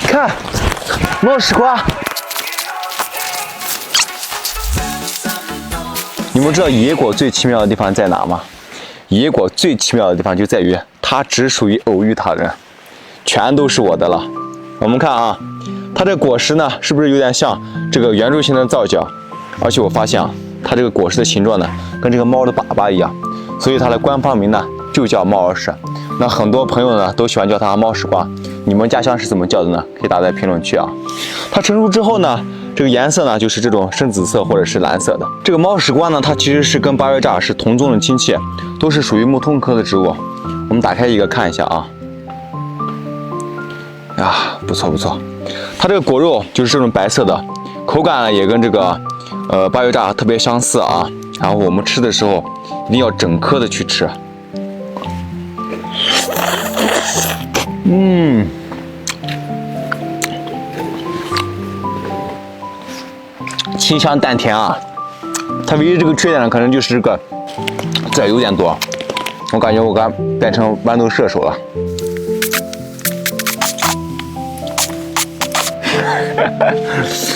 看，猫屎瓜。你们知道野果最奇妙的地方在哪吗？野果最奇妙的地方就在于它只属于偶遇他人，全都是我的了。我们看啊，它这个果实呢，是不是有点像这个圆柱形的皂角？而且我发现啊，它这个果实的形状呢，跟这个猫的粑粑一样，所以它的官方名呢就叫猫耳屎。那很多朋友呢都喜欢叫它猫屎瓜，你们家乡是怎么叫的呢？可以打在评论区啊。它成熟之后呢，这个颜色呢就是这种深紫色或者是蓝色的。这个猫屎瓜呢，它其实是跟八月栅是同宗的亲戚，都是属于木通科的植物。我们打开一个看一下啊，呀，不错不错。它这个果肉就是这种白色的，口感呢也跟这个八月栅特别相似啊。然后我们吃的时候一定要整颗的去吃。清香淡甜啊。它唯一这个缺点呢，可能就是这个籽有点多，我感觉我该变成豌豆射手了。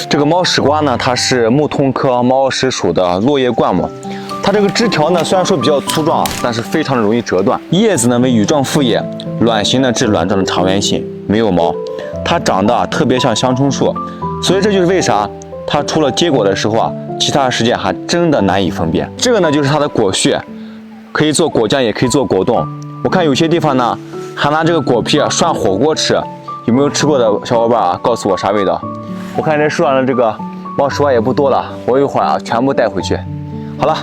这个猫屎瓜呢，它是木通科猫屎属的落叶灌木。它这个枝条呢，虽然说比较粗壮啊，但是非常的容易折断。叶子呢为羽状复叶，卵形呢至卵状的长圆形，没有毛。它长得特别像香椿树，所以这就是为啥它除了结果的时候啊，其他时间还真的难以分辨。这个呢就是它的果絮，可以做果酱，也可以做果冻。我看有些地方呢还拿这个果皮涮火锅吃，有没有吃过的小伙伴啊？告诉我啥味道？我看这树上的这个猫屎瓜也不多了，我一会儿啊全部带回去。好了。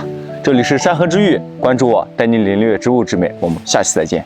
这里是山河之域，关注我，带你领略植物之美。我们下期再见。